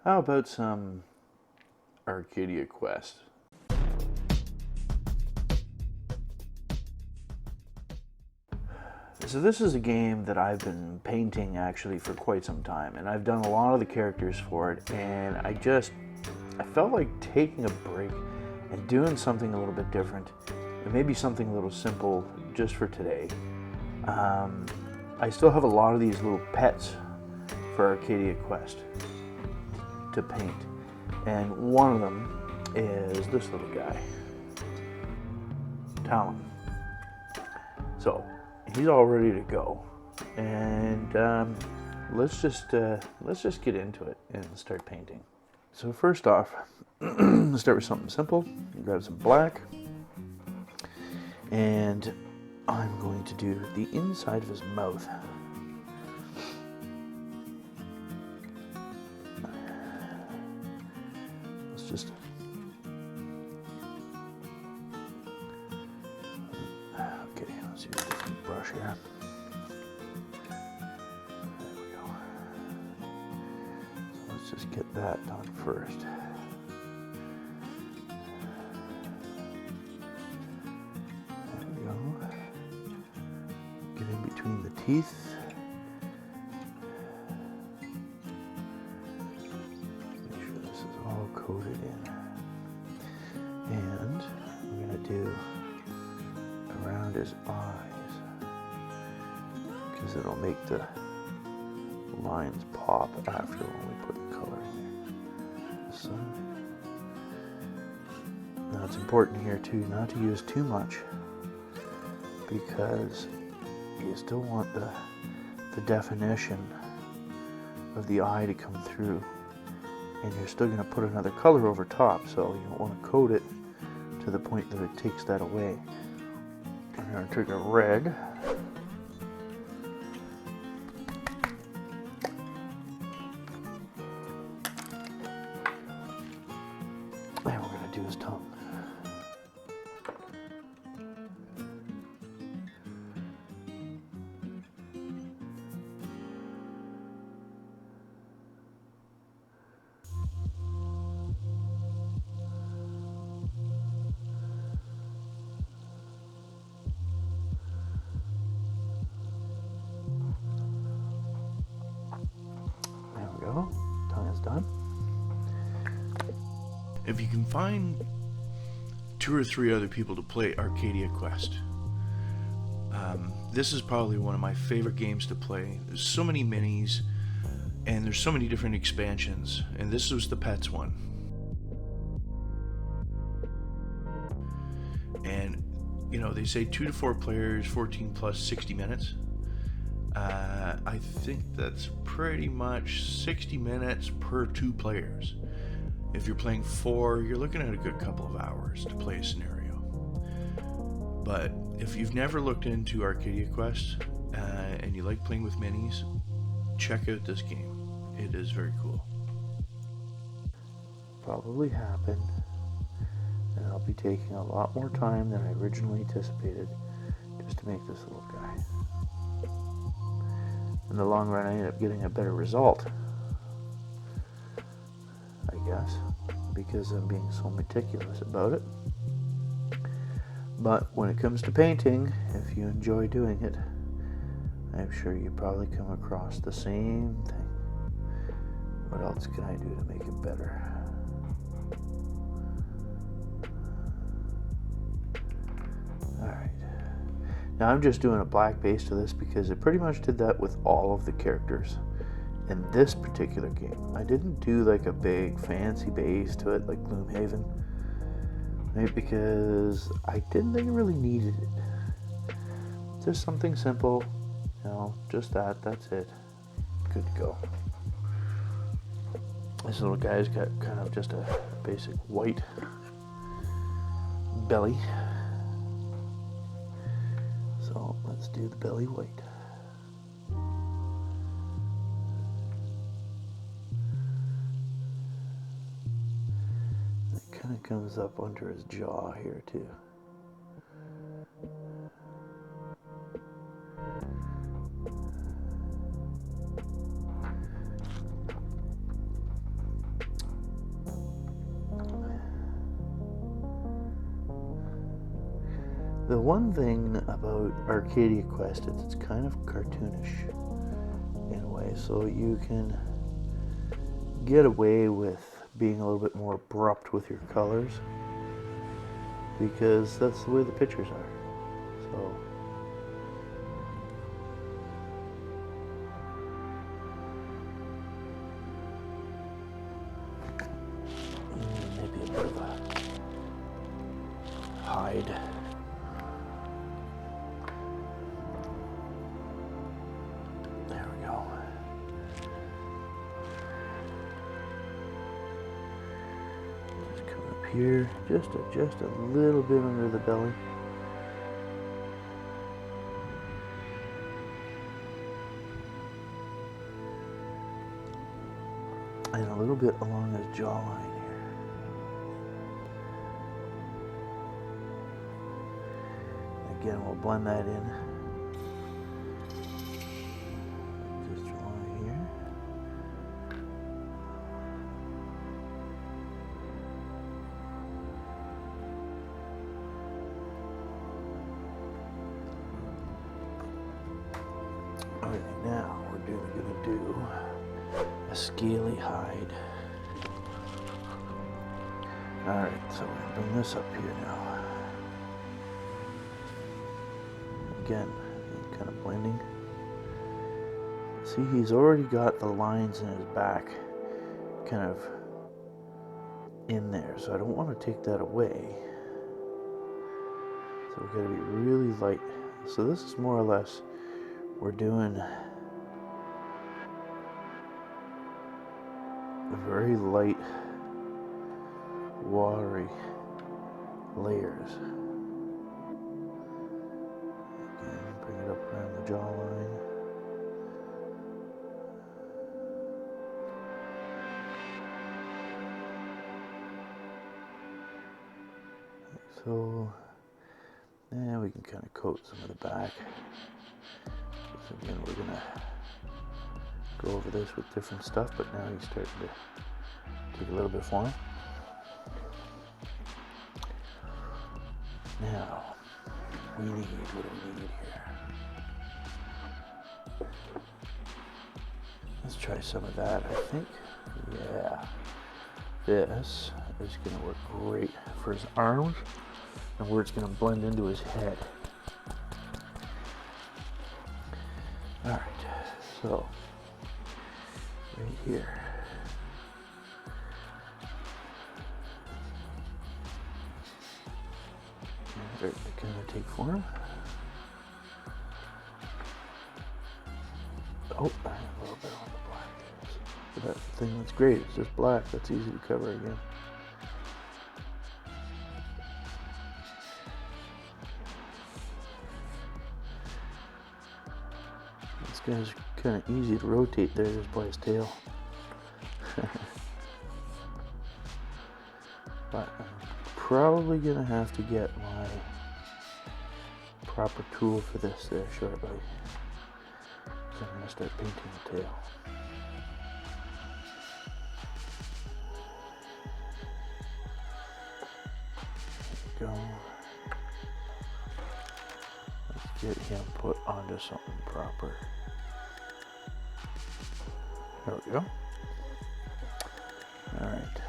How about some Arcadia Quest? So this is a game that I've been painting actually for quite some time, and I've done a lot of the characters for it, and I felt like taking a break and doing something a little bit different, and maybe something a little simple just for today. I still have a lot of these little pets for Arcadia Quest to paint, and one of them is this little guy, Tallon. So he's all ready to go, and let's just get into it and start painting. So first off, let's start with something simple. Grab some black, and I'm going to do the inside of his mouth. Let's just okay. Let's use a different brush here. There we go. So let's just get that done first. Get in between the teeth. Make sure this is all coated in. And I'm going to do around his eyes, because it'll make the lines pop after when we put the color in there. So, now it's important here too not to use too much, because you still want the definition of the eye to come through, and you're still going to put another color over top, so you don't want to coat it to the point that it takes that away. I'm going to take a red, and we're going to do his tongue. Tongue is done. If you can find 2 or 3 other people to play Arcadia Quest, this is probably one of my favorite games to play. There's so many minis, and there's so many different expansions, and this was the pets one. And you know, they say 2 to 4 players, 14 plus 60 minutes. I think that's pretty much 60 minutes per 2 players. If you're playing 4, you're looking at a good couple of hours to play a scenario. But if you've never looked into Arcadia Quest and you like playing with minis, check out this game. It is very cool. Probably happened, and I'll be taking a lot more time than I originally anticipated just to make this little guy. In the long run, I ended up getting a better result, I guess, because I'm being so meticulous about it. But when it comes to painting, if you enjoy doing it, I'm sure you probably come across the same thing. What else can I do to make it better? Alright. Now I'm just doing a black base to this because it pretty much did that with all of the characters in this particular game. I didn't do like a big fancy base to it like Gloomhaven, right? Because I didn't think it really needed it. Just something simple, you know, just that's it. Good to go. This little guy's got kind of just a basic white belly. So let's do the belly white. It kind of comes up under his jaw here too. The one thing about Arcadia Quest is it's kind of cartoonish in a way, so you can get away with being a little bit more abrupt with your colors because that's the way the pictures are. So maybe a bit of a hide. There we go. Just come up here, just a little bit under the belly. And a little bit along his jawline here. Again, we'll blend that in. Just along here. Okay, now we're gonna do a scaly hide. Alright, so we're gonna bring this up here now. Again, kind of blending. See, he's already got the lines in his back kind of in there, so I don't want to take that away. So we gotta be really light. So this is more or less, we're doing very light, watery layers. Again, bring it up around the jawline. So, now we can kind of coat some of the back. So again, we're gonna go over this with different stuff, but now he's starting to take a little bit of form. Now, what do we need here? Let's try some of that, I think. Yeah. This is gonna work great for his arms and where it's gonna blend into his head. All right, so right here. They're going to take form. Oh, I have a little bit on the black. But that's the thing that's great. It's just black. That's easy to cover again. This guy's kind of easy to rotate there just by his tail. But I'm probably gonna have to get my proper tool for this there shortly. So I'm gonna start painting the tail. There we go. Let's get him put onto something proper. There we go. All right.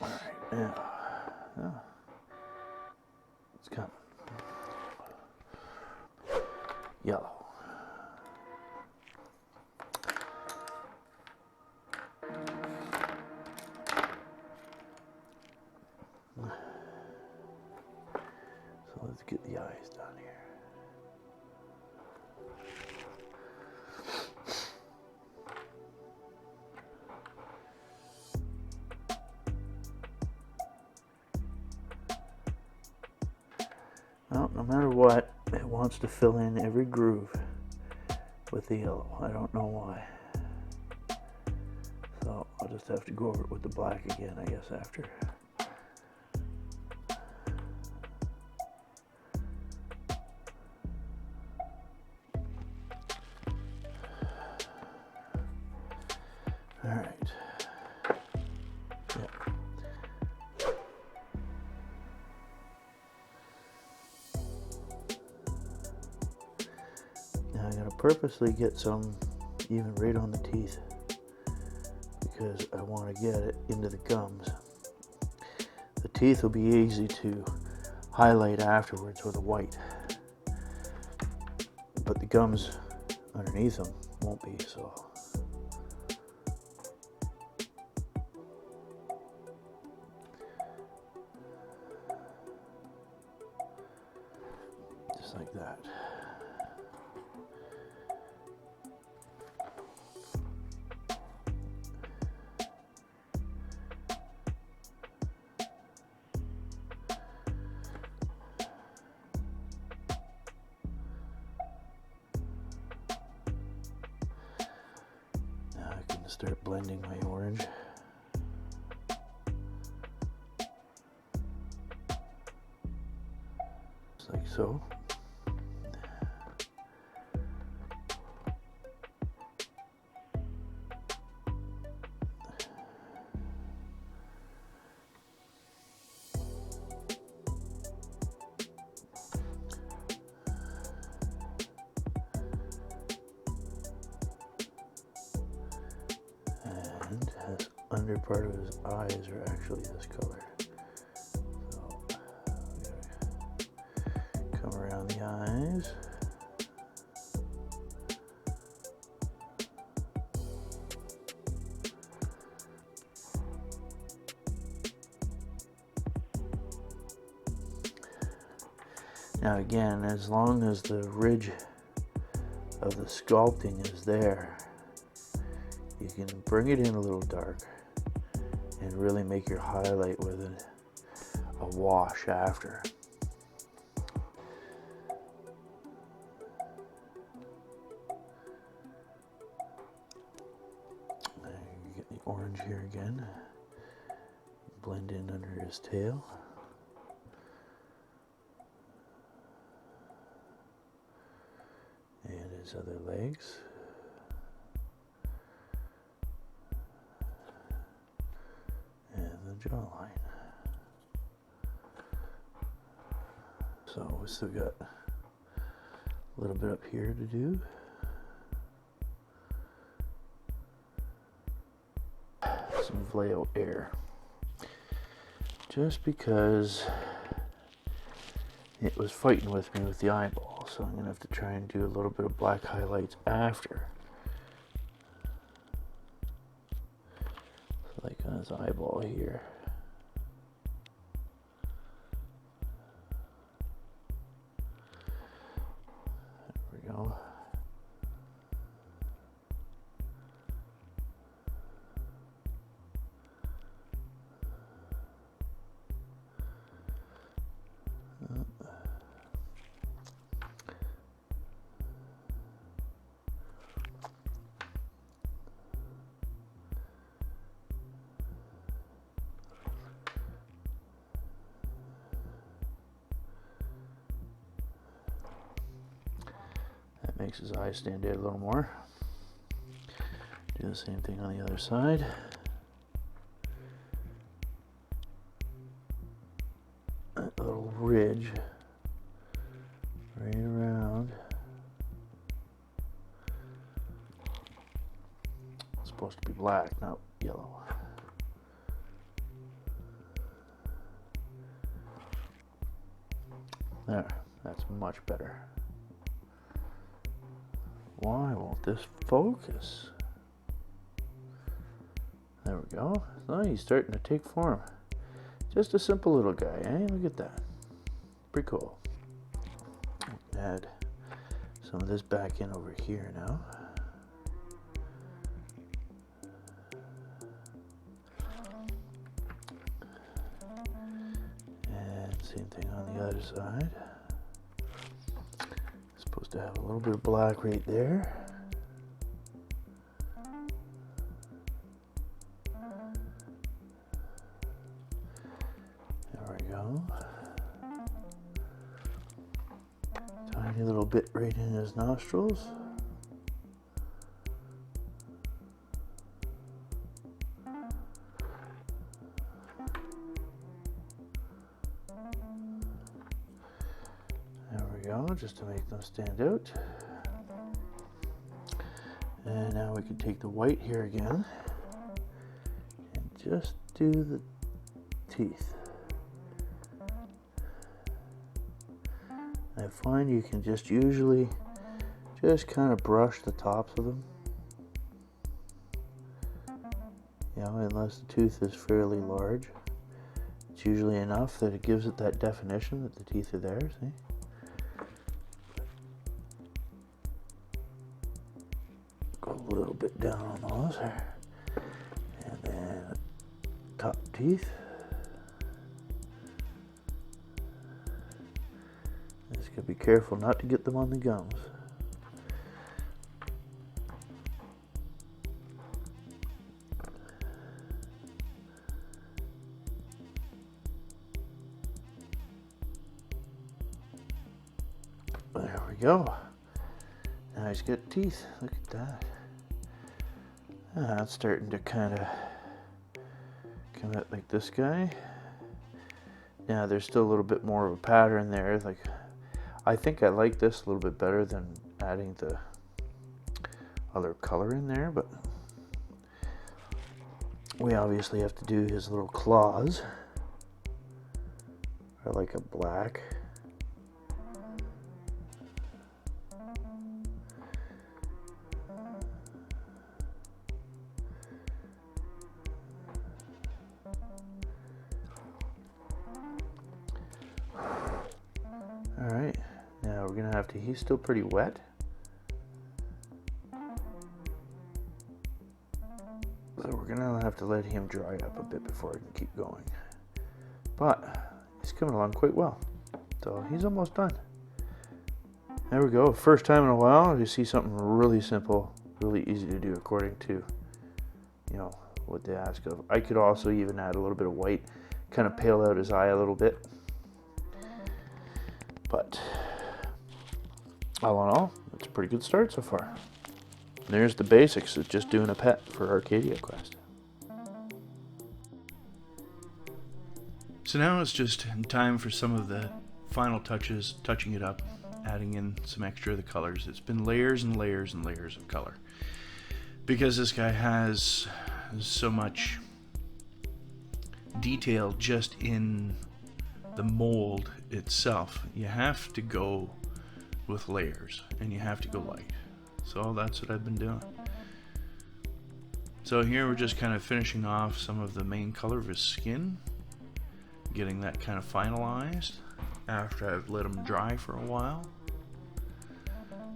All right, now, it's coming. Yellow. So let's get the eyes done here. Well, no matter what, it wants to fill in every groove with the yellow. I don't know why. So I'll just have to go over it with the black again, I guess, after. All right. going to purposely get some even right on the teeth because I want to get it into the gums. The teeth will be easy to highlight afterwards with a white, but the gums underneath them won't be, so. Just like that. Now I can start blending my orange. Just like so. And his under part of his eyes are actually this color. So we gotta come around the eyes. Now again, as long as the ridge of the sculpting is there, you can bring it in a little dark and really make your highlight with it a wash after. There you get the orange here again. Blend in under his tail. And his other legs. And the jawline. So we still got a little bit up here to do. Some Vlao air. Just because it was fighting with me with the eyeball, so I'm going to have to try and do a little bit of black highlights after. So like on his eyeball here. There we go. That makes his eyes stand out a little more. Do the same thing on the other side. That little ridge right around. It's supposed to be black, not yellow. There, that's much better. Why won't this focus? There we go. So he's starting to take form. Just a simple little guy, eh? Look at that. Pretty cool. Add some of this back in over here now. And same thing on the other side. Supposed to have a little bit of black right there. There we go. Tiny little bit right in his nostrils. There we go, just to make them stand out. And now we can take the white here again and just do the teeth. I find you can just usually just kind of brush the tops of them. You know, unless the tooth is fairly large. It's usually enough that it gives it that definition that the teeth are there, see? Go a little bit down on those. And then top teeth. Just gotta be careful not to get them on the gums. There we go. Now he's got teeth. Look at that. It's starting to kind of come out like this guy. Now there's still a little bit more of a pattern there. Like, I think I like this a little bit better than adding the other color in there, but we obviously have to do his little claws. I like a black. Alright, now we're gonna have to, he's still pretty wet. So we're gonna have to let him dry up a bit before I can keep going. But he's coming along quite well. So he's almost done. There we go. First time in a while you see something really simple, really easy to do according to, you know, what they ask of. I could also even add a little bit of white, kind of pale out his eye a little bit. But all in all, it's a pretty good start so far. There's the basics of just doing a pet for Arcadia Quest. So now it's just time for some of the final touches, touching it up, adding in some extra of the colors. It's been layers and layers and layers of color. Because this guy has so much detail just in the mold itself, you have to go with layers and you have to go light. So that's what I've been doing. So here we're just kind of finishing off some of the main color of his skin, getting that kind of finalized after I've let him dry for a while.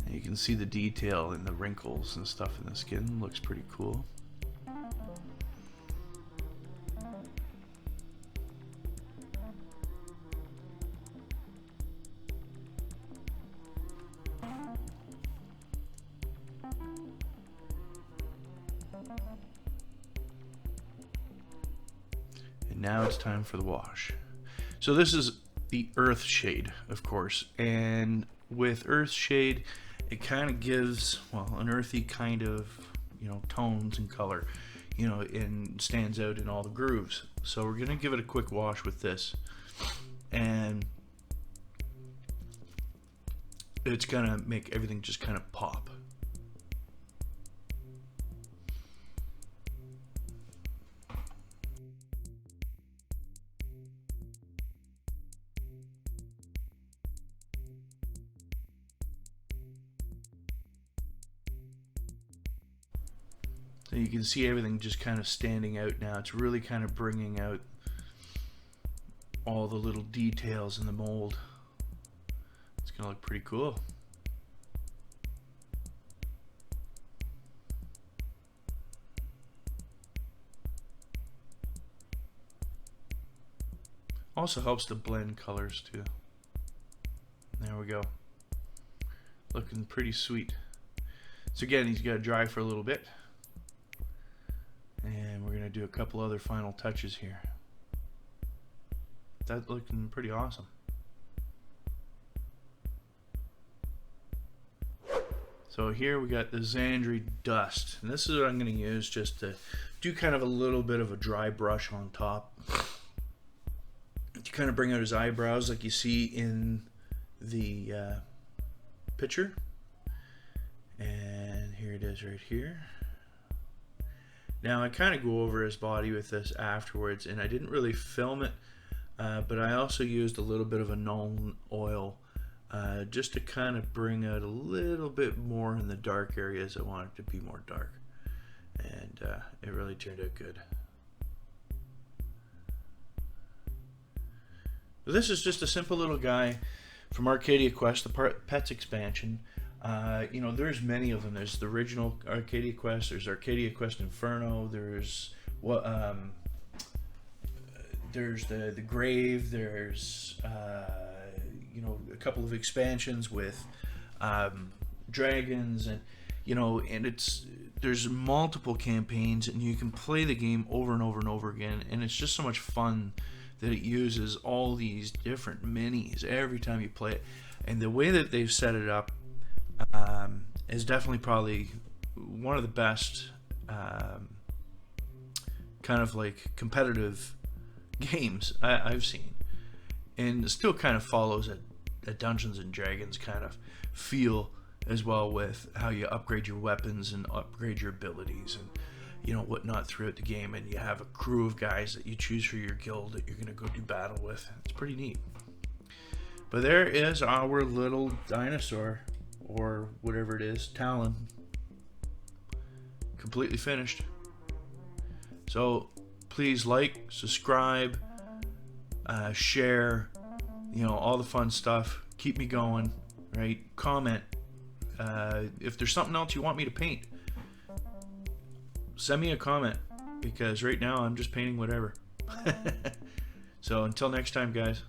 And you can see the detail in the wrinkles and stuff in the skin. Looks pretty cool. And now it's time for the wash. So this is the earth shade, of course, and with earth shade it kind of gives, well, an earthy kind of, you know, tones and color, you know, and stands out in all the grooves. So we're gonna give it a quick wash with this, and it's gonna make everything just kind of pop. So you can see everything just kind of standing out now. It's really kind of bringing out all the little details in the mold. It's gonna look pretty cool. Also helps to blend colors too. There we go. Looking pretty sweet. So again, he's got to dry for a little bit. And we're going to do a couple other final touches here. That's looking pretty awesome. So here we got the Xandri dust. And this is what I'm going to use just to do kind of a little bit of a dry brush on top. To kind of bring out his eyebrows like you see in the picture. And Here it is right here. Now I kind of go over his body with this afterwards, and I didn't really film it, but I also used a little bit of a Tallon oil just to kind of bring out a little bit more in the dark areas. I want it to be more dark, and it really turned out good. This is just a simple little guy from Arcadia Quest, the Pets expansion. You know, there's many of them. There's the original Arcadia Quest. There's Arcadia Quest Inferno. There's what? There's the Grave. There's you know, a couple of expansions with dragons, and you know, and there's multiple campaigns, and you can play the game over and over and over again, and it's just so much fun that it uses all these different minis every time you play it. And the way that they've set it up is definitely probably one of the best kind of like competitive games I've seen, and it still kind of follows a Dungeons and Dragons kind of feel as well, with how you upgrade your weapons and upgrade your abilities and, you know, whatnot throughout the game, and you have a crew of guys that you choose for your guild that you're going to go do battle with. It's pretty neat. But there is our little dinosaur, or whatever it is, Tallon, completely finished. So please like, subscribe, share, you know, all the fun stuff. Keep me going, right? Comment. If there's something else you want me to paint, send me a comment, because right now I'm just painting whatever. So until next time, guys.